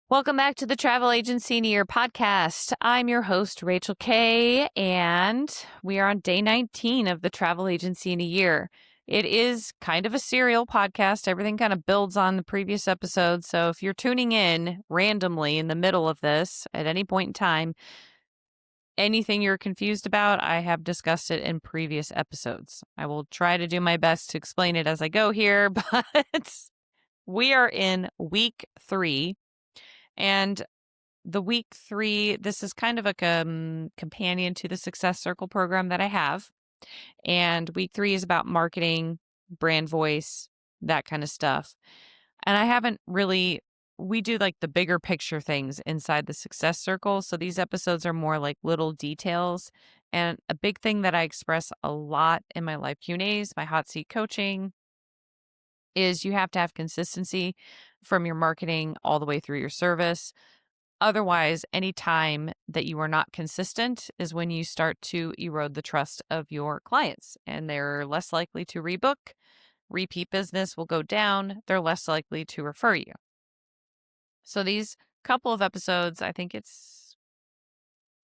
Welcome back to the Travel Agency in a Year podcast. I'm your host, Rachel Kay, and we are on day 19 of the Travel Agency in a Year. It is kind of a serial podcast. Everything kind of builds on the previous episode. So if you're tuning in randomly in the middle of this at any point in time, anything you're confused about, I have discussed it in previous episodes. I will try to do my best to explain it as I go here, but we are in week 3. And the week 3, this is kind of like a companion to the Success Circle program that I have. And week 3 is about marketing, brand voice, that kind of stuff. And I haven't really, we do like the bigger picture things inside the Success Circle. So these episodes are more like little details. And a big thing that I express a lot in my live Q&As, my hot seat coaching, is you have to have consistency from your marketing all the way through your service. Otherwise, any time that you are not consistent is when you start to erode the trust of your clients, and they're less likely to rebook. Repeat business will go down. They're less likely to refer you. So these couple of episodes, I think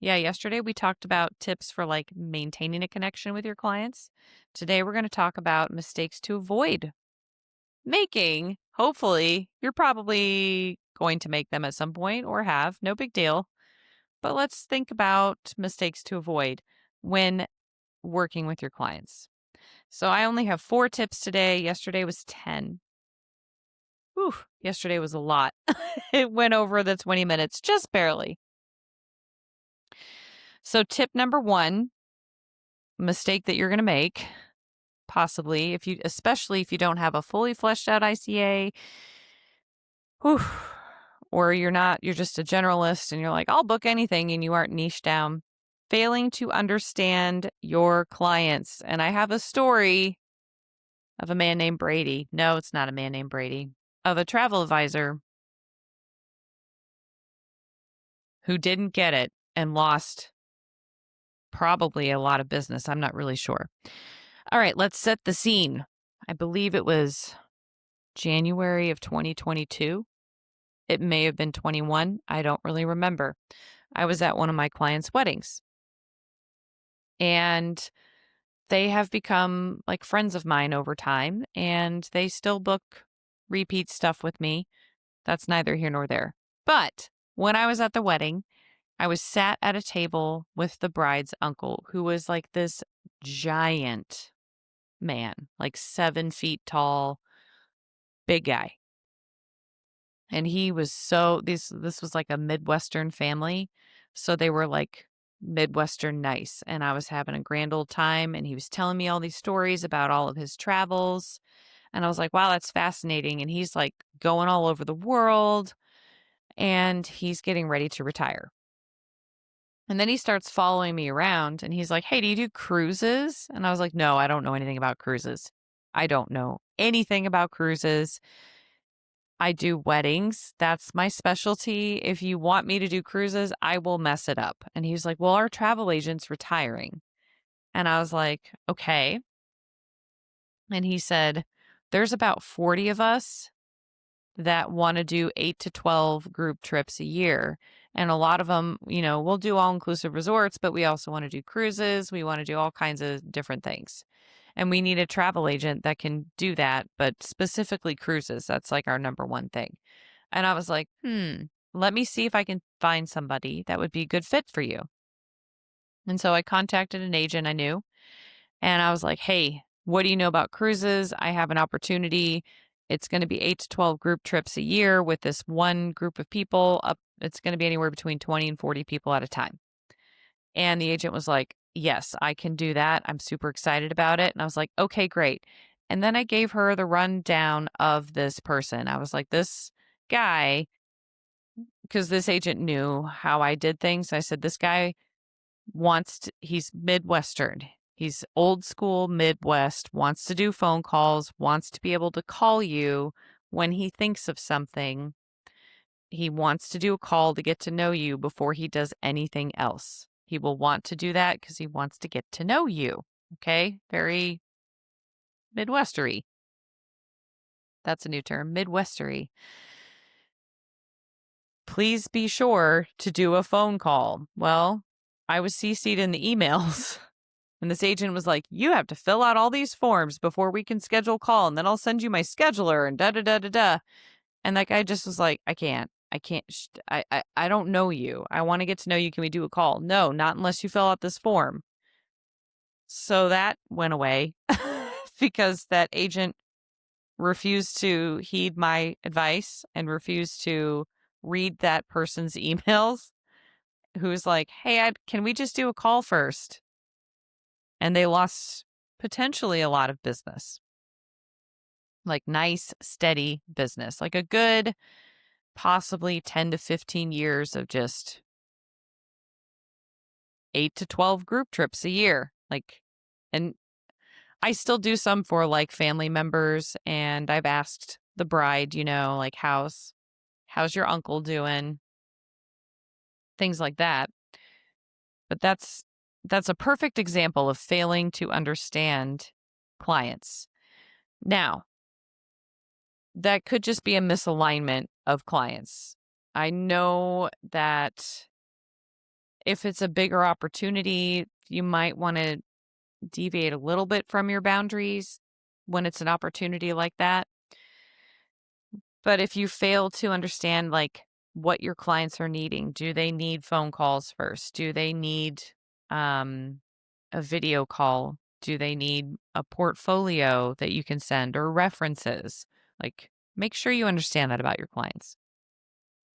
yesterday we talked about tips for like maintaining a connection with your clients. Today we're going to talk about mistakes to avoid making. Hopefully, you're probably going to make them at some point or have. No big deal. But let's think about mistakes to avoid when working with your clients. So I only have 4 tips today. Yesterday was 10. Whew, yesterday was a lot. It went over the 20 minutes, just barely. So tip number 1, mistake that you're going to make, possibly, especially if you don't have a fully fleshed out ICA, or you're just a generalist and you're like, I'll book anything, and you aren't niche down. Failing to understand your clients. And I have a story of a man named Brady. No, it's not a man named Brady. Of a travel advisor who didn't get it and lost probably a lot of business. I'm not really sure. All right, let's set the scene. I believe it was January of 2022. It may have been 21. I don't really remember. I was at one of my clients' weddings. And they have become like friends of mine over time, and they still book repeat stuff with me. That's neither here nor there. But when I was at the wedding, I was sat at a table with the bride's uncle, who was like this giant man, like 7 feet tall, big guy. And he was this was like a Midwestern family. So they were like Midwestern nice. And I was having a grand old time, and he was telling me all these stories about all of his travels. And I was like, wow, that's fascinating. And he's like going all over the world, and he's getting ready to retire. And then he starts following me around, and he's like, hey, do you do cruises? And I was like, no, I don't know anything about cruises. I don't know anything about cruises. I do weddings. That's my specialty. If you want me to do cruises, I will mess it up. And he was like, well, our travel agent's retiring. And I was like, okay. And he said, there's about 40 of us that want to do 8 to 12 group trips a year. And a lot of them, we'll do all inclusive resorts, but we also want to do cruises. We want to do all kinds of different things. And we need a travel agent that can do that, but specifically cruises. That's like our number one thing. And I was like, let me see if I can find somebody that would be a good fit for you. And so I contacted an agent I knew, and I was like, hey, what do you know about cruises? I have an opportunity. It's going to be 8 to 12 group trips a year with this one group of people. It's going to be anywhere between 20 and 40 people at a time. And the agent was like, yes, I can do that. I'm super excited about it. And I was like, okay, great. And then I gave her the rundown of this person. I was like, this guy, because this agent knew how I did things. I said, this guy he's Midwestern. He's old school Midwest, wants to do phone calls, wants to be able to call you when he thinks of something. He wants to do a call to get to know you before he does anything else. He will want to do that because he wants to get to know you. Okay? Very Midwestery. That's a new term, Midwestery. please be sure to do a phone call. Well, I was CC'd in the emails. And this agent was like, you have to fill out all these forms before we can schedule a call. And then I'll send you my scheduler and da da da da da. And that guy just was like, I can't. I don't know you. I want to get to know you. Can we do a call? No, not unless you fill out this form. So that went away because that agent refused to heed my advice and refused to read that person's emails, who's like, hey, can we just do a call first? And they lost potentially a lot of business, like nice, steady business, like a good, possibly 10 to 15 years of just 8 to 12 group trips a year. And I still do some for like family members. And I've asked the bride, like, how's your uncle doing? Things like that. But that's a perfect example of failing to understand clients. Now, that could just be a misalignment of clients. I know that if it's a bigger opportunity, you might want to deviate a little bit from your boundaries when it's an opportunity like that. But if you fail to understand like what your clients are needing, do they need phone calls first? Do they need a video call? Do they need a portfolio that you can send or references? Like, make sure you understand that about your clients.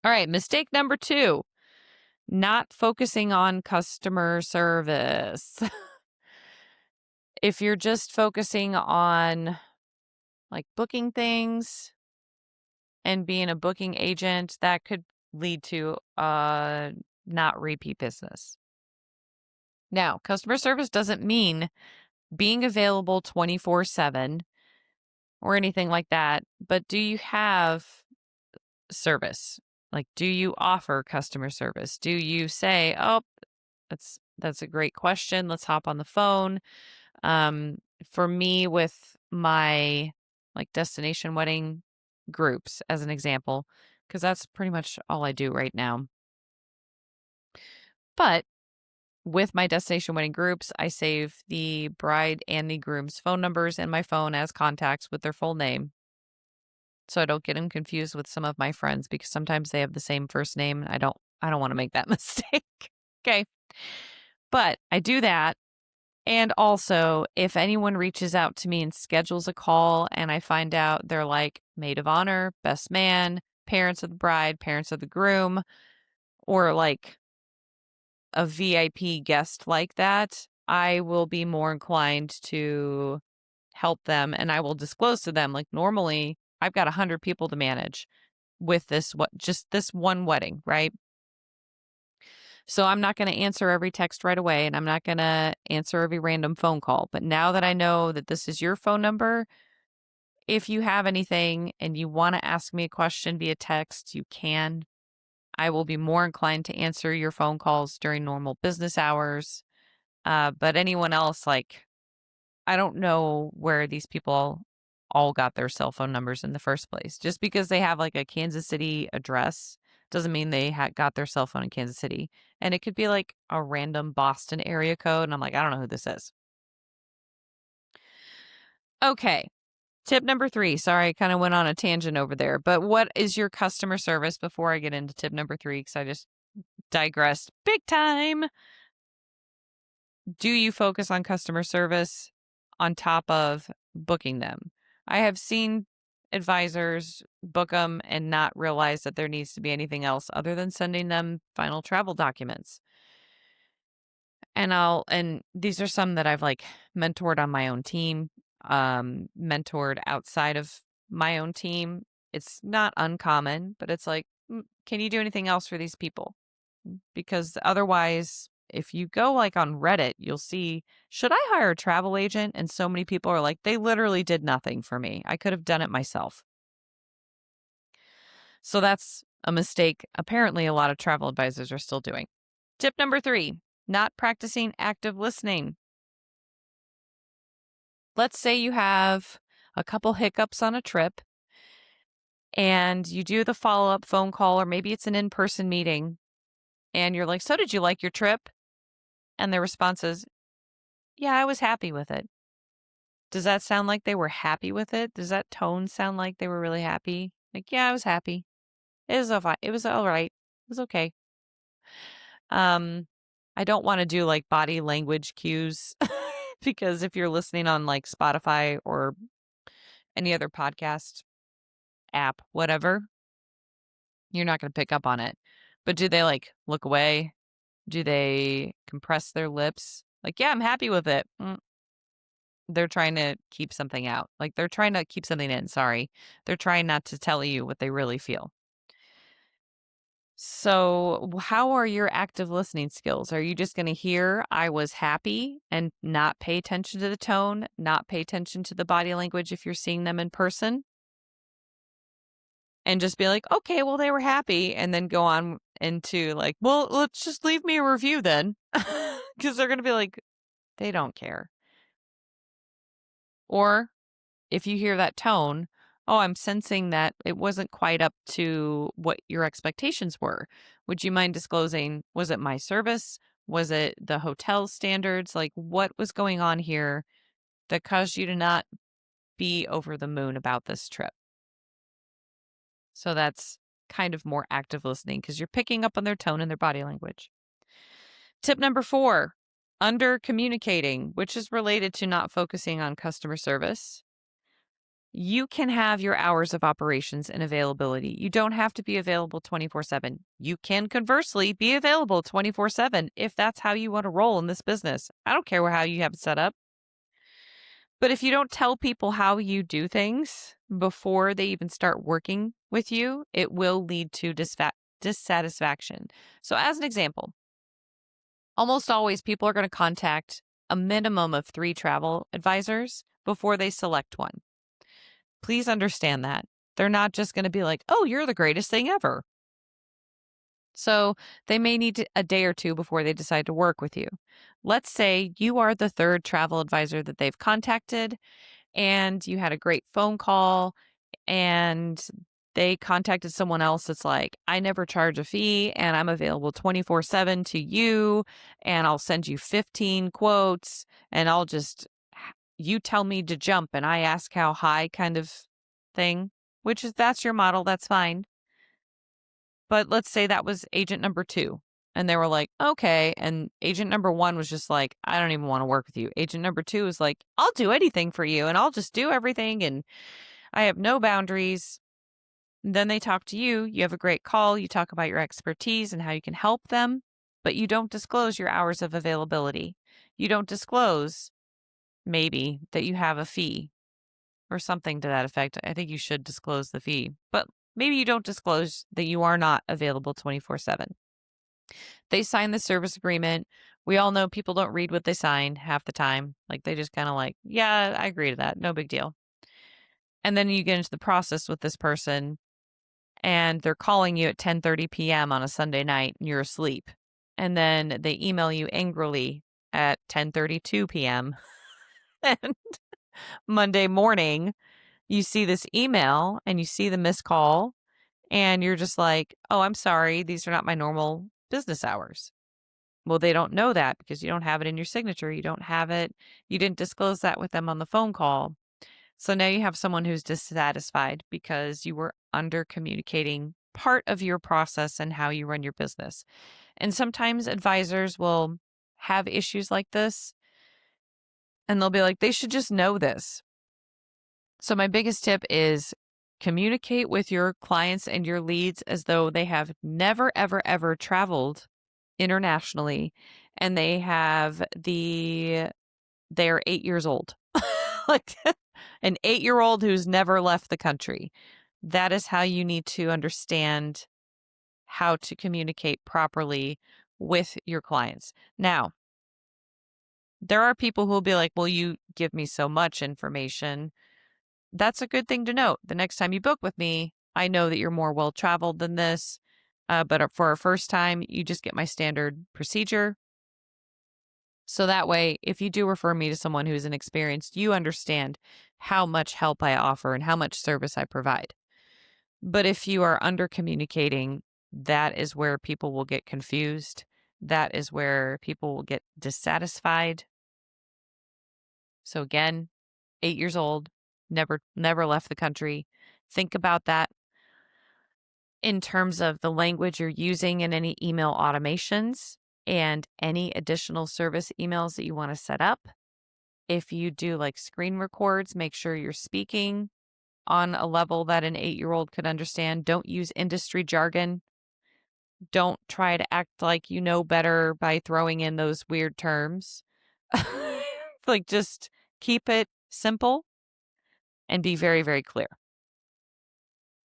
All right, mistake number 2, not focusing on customer service. If you're just focusing on like booking things and being a booking agent, that could lead to not repeat business. Now, customer service doesn't mean being available 24/7 or anything like that, but do you have service? Like, do you offer customer service? Do you say, "Oh, that's a great question. Let's hop on the phone." For me, with my like destination wedding groups, as an example, because that's pretty much all I do right now. But with my destination wedding groups, I save the bride and the groom's phone numbers in my phone as contacts with their full name, so I don't get them confused with some of my friends because sometimes they have the same first name. I don't want to make that mistake. Okay. But I do that. And also, if anyone reaches out to me and schedules a call and I find out they're like maid of honor, best man, parents of the bride, parents of the groom, or like a VIP guest like that, I will be more inclined to help them and I will disclose to them, like, normally I've got 100 people to manage with just this one wedding, right? So I'm not going to answer every text right away and I'm not going to answer every random phone call. But now that I know that this is your phone number, if you have anything and you want to ask me a question via text, you can. I will be more inclined to answer your phone calls during normal business hours. But anyone else, like, I don't know where these people all got their cell phone numbers in the first place. Just because they have like a Kansas City address doesn't mean they got their cell phone in Kansas City. And it could be like a random Boston area code. And I'm like, I don't know who this is. Okay. Tip number 3. Sorry, I kind of went on a tangent over there. But what is your customer service before I get into tip number 3? Because I just digressed big time. Do you focus on customer service on top of booking them? I have seen advisors book them and not realize that there needs to be anything else other than sending them final travel documents. And these are some that I've like mentored on my own team, mentored outside of my own team. It's not uncommon, but it's like, can you do anything else for these people? Because otherwise, if you go like on Reddit, you'll see, should I hire a travel agent? And so many people are like, they literally did nothing for me. I could have done it myself. So that's a mistake apparently a lot of travel advisors are still doing. Tip number 3, not practicing active listening. Let's say you have a couple hiccups on a trip and you do the follow-up phone call, or maybe it's an in-person meeting, and you're like, "So did you like your trip?" And their response is, "Yeah, I was happy with it." Does that sound like they were happy with it? Does that tone sound like they were really happy? Like, "Yeah, I was happy. It was all right. It was okay." Um, I don't wanna do, like, body language cues because if you're listening on, like, Spotify or any other podcast app, whatever, you're not gonna pick up on it. But do they, like, look away? Do they compress their lips? Like, "Yeah, I'm happy with it." They're trying to keep something out. Like, they're trying to keep something in, sorry. They're trying not to tell you what they really feel. So, how are your active listening skills? Are you just going to hear "I was happy" and not pay attention to the tone, not pay attention to the body language if you're seeing them in person, and just be like, "Okay, well, they were happy," and then go on into like, "Well, let's just leave me a review then." Because they're going to be like, they don't care. Or if you hear that tone, "Oh, I'm sensing that it wasn't quite up to what your expectations were. Would you mind disclosing, was it my service? Was it the hotel standards? Like, what was going on here that caused you to not be over the moon about this trip?" So that's kind of more active listening because you're picking up on their tone and their body language. Tip number 4, under communicating, which is related to not focusing on customer service. You can have your hours of operations and availability. You don't have to be available 24/7. You can conversely be available 24/7 if that's how you want to roll in this business. I don't care how you have it set up. But if you don't tell people how you do things before they even start working with you, it will lead to dissatisfaction. So, as an example, almost always people are going to contact a minimum of 3 travel advisors before they select one. Please understand that. They're not just going to be like, "Oh, you're the greatest thing ever." So they may need a day or two before they decide to work with you. Let's say you are the third travel advisor that they've contacted and you had a great phone call and they contacted someone else that's like, "I never charge a fee and I'm available 24/7 to you and I'll send you 15 quotes and I'll just you tell me to jump and I ask how high" kind of thing, which is that's your model, that's fine. But let's say that was agent number 2 and they were like, "Okay." And agent number 1 was just like, "I don't even want to work with you." Agent number 2 is like, "I'll do anything for you and I'll just do everything and I have no boundaries." Then they talk to you, you have a great call, you talk about your expertise and how you can help them, but you don't disclose your hours of availability. You don't disclose maybe that you have a fee or something to that effect. I think you should disclose the fee, but maybe you don't disclose that you are not available 24/7. They sign the service agreement. We all know people don't read what they sign half the time. Like they just kind of like, "Yeah, I agree to that. No big deal." And then you get into the process with this person and they're calling you at 10:30 p.m. on a Sunday night and you're asleep. And then they email you angrily at 10:32 p.m. and Monday morning you see this email and you see the missed call and you're just like, "Oh, I'm sorry. These are not my normal business hours." Well, they don't know that because you don't have it in your signature. You don't have it. You didn't disclose that with them on the phone call. So now you have someone who's dissatisfied because you were under communicating part of your process and how you run your business. And sometimes advisors will have issues like this and they'll be like, they should just know this. So, my biggest tip is communicate with your clients and your leads as though they have never, ever, ever traveled internationally and they're 8 years old. Like an 8-year old who's never left the country. That is how you need to understand how to communicate properly with your clients. Now, there are people who will be like, "Well, you give me so much information." That's a good thing to note. The next time you book with me, I know that you're more well traveled than this. But for our first time, you just get my standard procedure. So that way, if you do refer me to someone who's inexperienced, you understand how much help I offer and how much service I provide. But if you are under communicating, that is where people will get confused. That is where people will get dissatisfied. So again, 8 years old, never left the country. Think about that in terms of the language you're using in any email automations and any additional service emails that you want to set up. If you do like screen records, make sure you're speaking on a level that an 8-year-old could understand. Don't use industry jargon. Don't try to act like you know better by throwing in those weird terms. Like, just keep it simple and be very, very clear.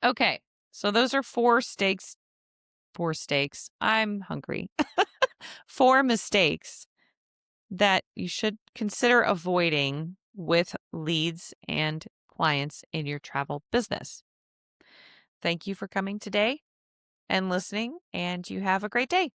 Okay, so those are 4 stakes. 4 stakes. I'm hungry. 4 mistakes that you should consider avoiding with leads and clients in your travel business. Thank you for coming today and listening, and you have a great day.